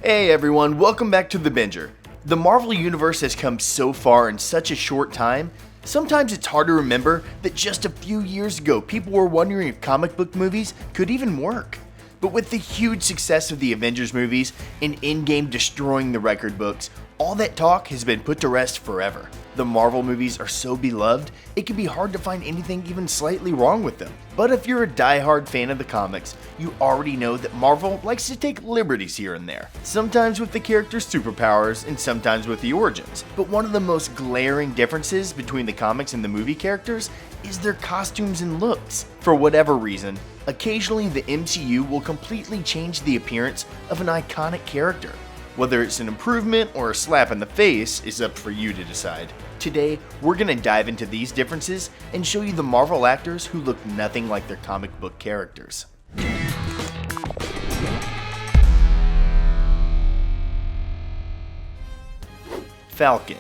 Hey everyone, welcome back to The Binger. The Marvel Universe has come so far in such a short time, sometimes it's hard to remember that just a few years ago people were wondering if comic book movies could even work. But with the huge success of the Avengers movies and Endgame destroying the record books, all that talk has been put to rest forever. The Marvel movies are so beloved, it can be hard to find anything even slightly wrong with them. But if you're a die-hard fan of the comics, you already know that Marvel likes to take liberties here and there. Sometimes with the characters' superpowers, and sometimes with the origins. But one of the most glaring differences between the comics and the movie characters is their costumes and looks. For whatever reason, occasionally the MCU will completely change the appearance of an iconic character. Whether it's an improvement or a slap in the face is up for you to decide. Today, we're going to dive into these differences and show you the Marvel actors who look nothing like their comic book characters. Falcon.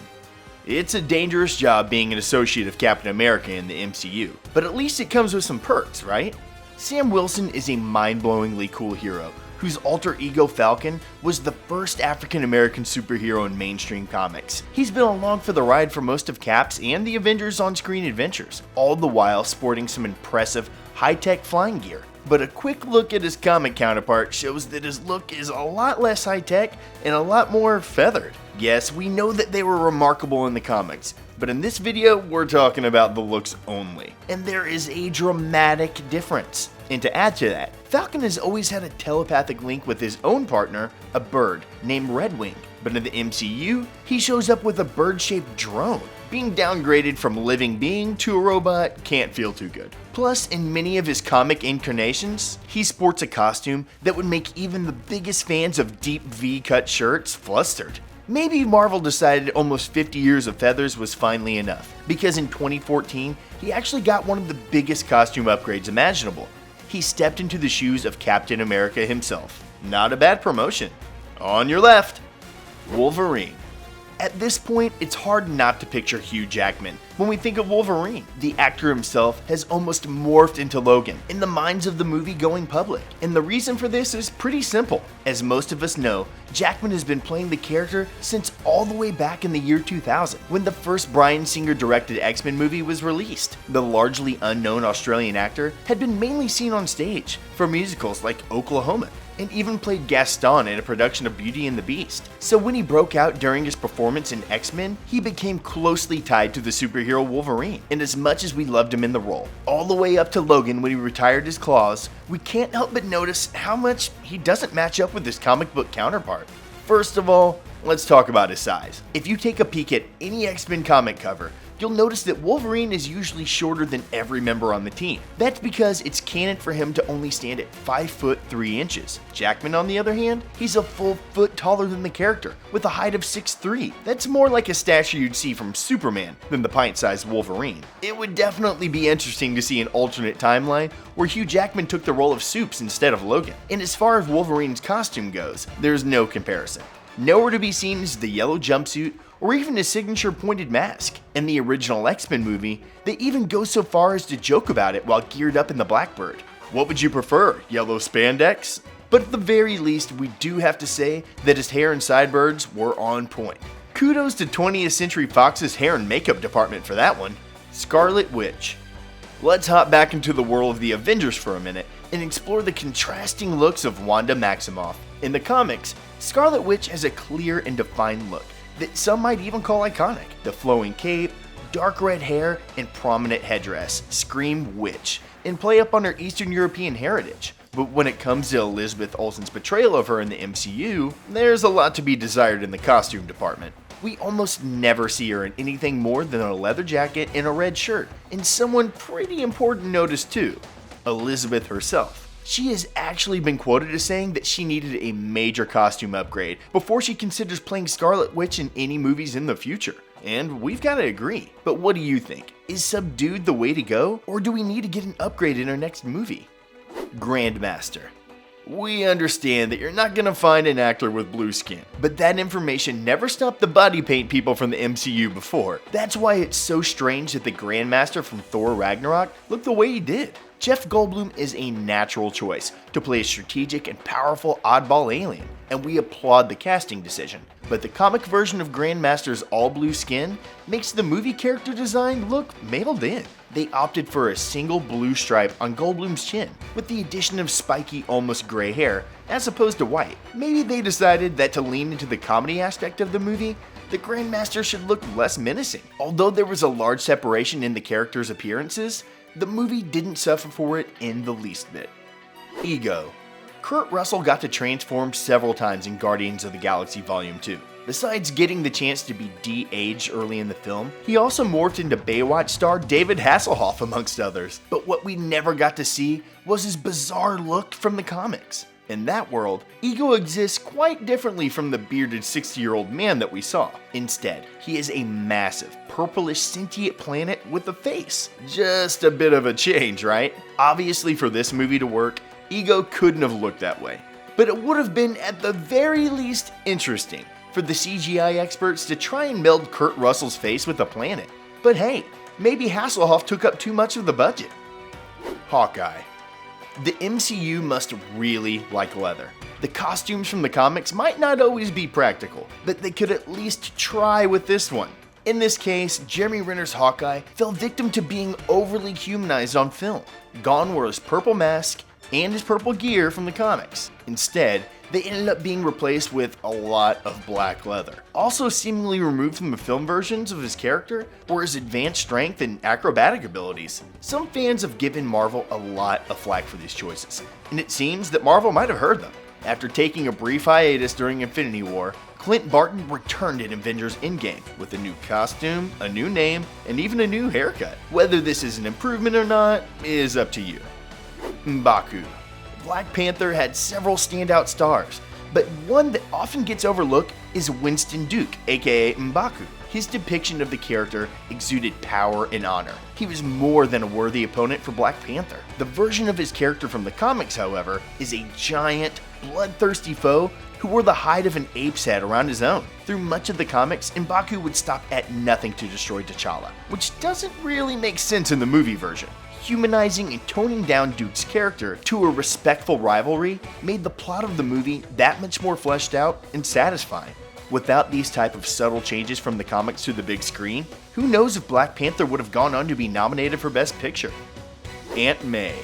It's a dangerous job being an associate of Captain America in the MCU, but at least it comes with some perks, right? Sam Wilson is a mind-blowingly cool hero whose alter ego Falcon was the first African-American superhero in mainstream comics. He's been along for the ride for most of Cap's and the Avengers on-screen adventures, all the while sporting some impressive high-tech flying gear. But a quick look at his comic counterpart shows that his look is a lot less high-tech and a lot more feathered. Yes, we know that they were remarkable in the comics, but in this video, we're talking about the looks only. And there is a dramatic difference. And to add to that, Falcon has always had a telepathic link with his own partner, a bird named Redwing. But in the MCU, he shows up with a bird-shaped drone. Being downgraded from a living being to a robot can't feel too good. Plus, in many of his comic incarnations, he sports a costume that would make even the biggest fans of deep V-cut shirts flustered. Maybe Marvel decided almost 50 years of feathers was finally enough, because in 2014, he actually got one of the biggest costume upgrades imaginable. He stepped into the shoes of Captain America himself. Not a bad promotion. On your left, Wolverine. At this point, it's hard not to picture Hugh Jackman when we think of Wolverine. The actor himself has almost morphed into Logan in the minds of the movie-going public. And the reason for this is pretty simple. As most of us know, Jackman has been playing the character since all the way back in the year 2000, when the first Bryan Singer-directed X-Men movie was released. The largely unknown Australian actor had been mainly seen on stage for musicals like Oklahoma, and even played Gaston in a production of Beauty and the Beast. So when he broke out during his performance in X-Men, he became closely tied to the superhero Wolverine. And as much as we loved him in the role, all the way up to Logan when he retired his claws, we can't help but notice how much he doesn't match up with his comic book counterpart. First of all, let's talk about his size. If you take a peek at any X-Men comic cover, you'll notice that Wolverine is usually shorter than every member on the team. That's because it's canon for him to only stand at 5 foot 3 inches. Jackman, on the other hand, he's a full foot taller than the character, with a height of 6'3". That's more like a stature you'd see from Superman than the pint-sized Wolverine. It would definitely be interesting to see an alternate timeline where Hugh Jackman took the role of Supes instead of Logan. And as far as Wolverine's costume goes, there's no comparison. Nowhere to be seen is the yellow jumpsuit or even his signature pointed mask. In the original X-Men movie, they even go so far as to joke about it while geared up in the Blackbird. What would you prefer, yellow spandex? But at the very least, we do have to say that his hair and sideburns were on point. Kudos to 20th Century Fox's hair and makeup department for that one. Scarlet Witch. Let's hop back into the world of the Avengers for a minute and explore the contrasting looks of Wanda Maximoff. In the comics, Scarlet Witch has a clear and defined look that some might even call iconic. The flowing cape, dark red hair, and prominent headdress scream witch and play up on her Eastern European heritage. But when it comes to Elizabeth Olsen's portrayal of her in the MCU, there's a lot to be desired in the costume department. We almost never see her in anything more than a leather jacket and a red shirt. And someone pretty important noticed too, Elizabeth herself. She has actually been quoted as saying that she needed a major costume upgrade before she considers playing Scarlet Witch in any movies in the future. And we've got to agree. But what do you think? Is subdued the way to go? Or do we need to get an upgrade in our next movie? Grandmaster. We understand that you're not going to find an actor with blue skin, but that information never stopped the body paint people from the MCU before. That's why it's so strange that the Grandmaster from Thor Ragnarok looked the way he did. Jeff Goldblum is a natural choice to play a strategic and powerful oddball alien. and we applaud the casting decision. But the comic version of Grandmaster's all-blue skin makes the movie character design look mailed in. They opted for a single blue stripe on Goldblum's chin, with the addition of spiky, almost gray hair, as opposed to white. Maybe they decided that to lean into the comedy aspect of the movie, the Grandmaster should look less menacing. Although there was a large separation in the characters' appearances, the movie didn't suffer for it in the least bit. Ego. Kurt Russell got to transform several times in Guardians of the Galaxy Volume 2. Besides getting the chance to be de-aged early in the film, he also morphed into Baywatch star David Hasselhoff, amongst others. But what we never got to see was his bizarre look from the comics. In that world, Ego exists quite differently from the bearded 60-year-old man that we saw. Instead, he is a massive, purplish sentient planet with a face. Just a bit of a change, right? Obviously, for this movie to work, Ego couldn't have looked that way. But it would have been at the very least interesting for the CGI experts to try and meld Kurt Russell's face with the planet. But hey, maybe Hasselhoff took up too much of the budget. Hawkeye. The MCU must really like leather. The costumes from the comics might not always be practical, but they could at least try with this one. In this case, Jeremy Renner's Hawkeye fell victim to being overly humanized on film. Gone were his purple mask and his purple gear from the comics. Instead, they ended up being replaced with a lot of black leather. Also seemingly removed from the film versions of his character were his advanced strength and acrobatic abilities. Some fans have given Marvel a lot of flack for these choices, and it seems that Marvel might have heard them. After taking a brief hiatus during Infinity War, Clint Barton returned in Avengers Endgame with a new costume, a new name, and even a new haircut. Whether this is an improvement or not is up to you. Mbaku. Black Panther had several standout stars, but one that often gets overlooked is Winston Duke, aka Mbaku. His depiction of the character exuded power and honor. He was more than a worthy opponent for Black Panther. The version of his character from the comics, however, is a giant, bloodthirsty foe who wore the hide of an ape's head around his own. Through much of the comics, Mbaku would stop at nothing to destroy T'Challa, which doesn't really make sense in the movie version. Humanizing and toning down Duke's character to a respectful rivalry made the plot of the movie that much more fleshed out and satisfying. Without these type of subtle changes from the comics to the big screen, who knows if Black Panther would have gone on to be nominated for Best Picture. Aunt May.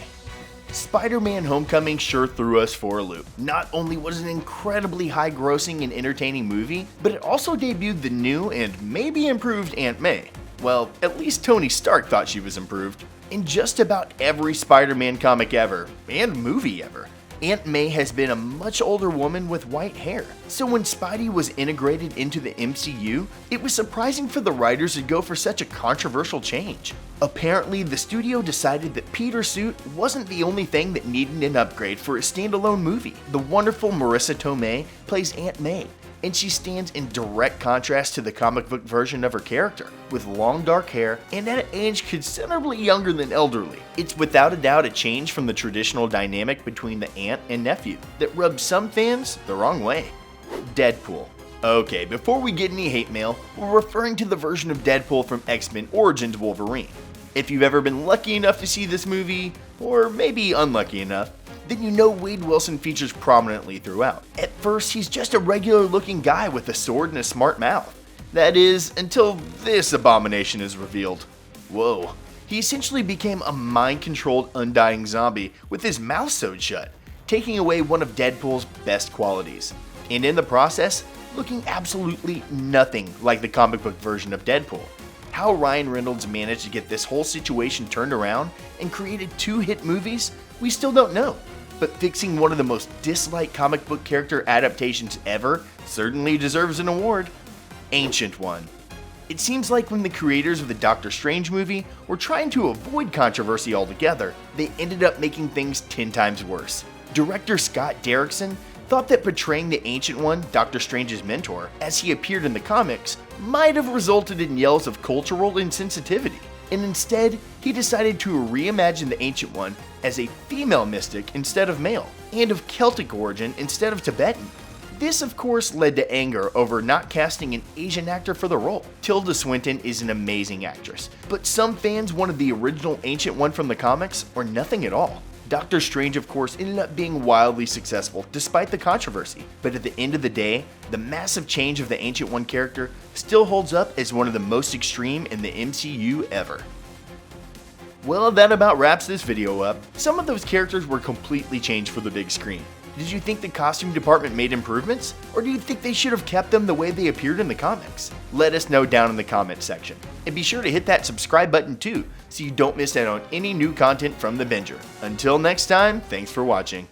Spider-Man Homecoming sure threw us for a loop. Not only was it an incredibly high-grossing and entertaining movie, but it also debuted the new and maybe improved Aunt May. Well, at least Tony Stark thought she was improved. In just about every Spider-Man comic ever, and movie ever, Aunt May has been a much older woman with white hair. So when Spidey was integrated into the MCU, it was surprising for the writers to go for such a controversial change. Apparently, the studio decided that Peter's suit wasn't the only thing that needed an upgrade for a standalone movie. The wonderful Marissa Tomei plays Aunt May, and she stands in direct contrast to the comic book version of her character, with long dark hair and at an age considerably younger than elderly. It's without a doubt a change from the traditional dynamic between the aunt and nephew that rubs some fans the wrong way. Deadpool. Okay, before we get any hate mail, we're referring to the version of Deadpool from X-Men Origins Wolverine. If you've ever been lucky enough to see this movie, or maybe unlucky enough, then you know Wade Wilson features prominently throughout. At first, he's just a regular looking guy with a sword and a smart mouth. That is, until this abomination is revealed. Whoa. He essentially became a mind-controlled undying zombie with his mouth sewed shut, taking away one of Deadpool's best qualities. And in the process, looking absolutely nothing like the comic book version of Deadpool. How Ryan Reynolds managed to get this whole situation turned around and created 2 hit movies, we still don't know. But fixing one of the most disliked comic book character adaptations ever certainly deserves an award. Ancient One. It seems like when the creators of the Doctor Strange movie were trying to avoid controversy altogether, they ended up making things 10 times worse. Director Scott Derrickson thought that portraying the Ancient One, Doctor Strange's mentor, as he appeared in the comics, might have resulted in yells of cultural insensitivity. And instead, he decided to reimagine the Ancient One as a female mystic instead of male, and of Celtic origin instead of Tibetan. This, of course, led to anger over not casting an Asian actor for the role. Tilda Swinton is an amazing actress, but some fans wanted the original Ancient One from the comics or nothing at all. Doctor Strange, of course, ended up being wildly successful despite the controversy, but at the end of the day, the massive change of the Ancient One character still holds up as one of the most extreme in the MCU ever. Well, that about wraps this video up. Some of those characters were completely changed for the big screen. Did you think the costume department made improvements? Or do you think they should have kept them the way they appeared in the comics? Let us know down in the comment section. And be sure to hit that subscribe button too, so you don't miss out on any new content from The Binger. Until next time, thanks for watching.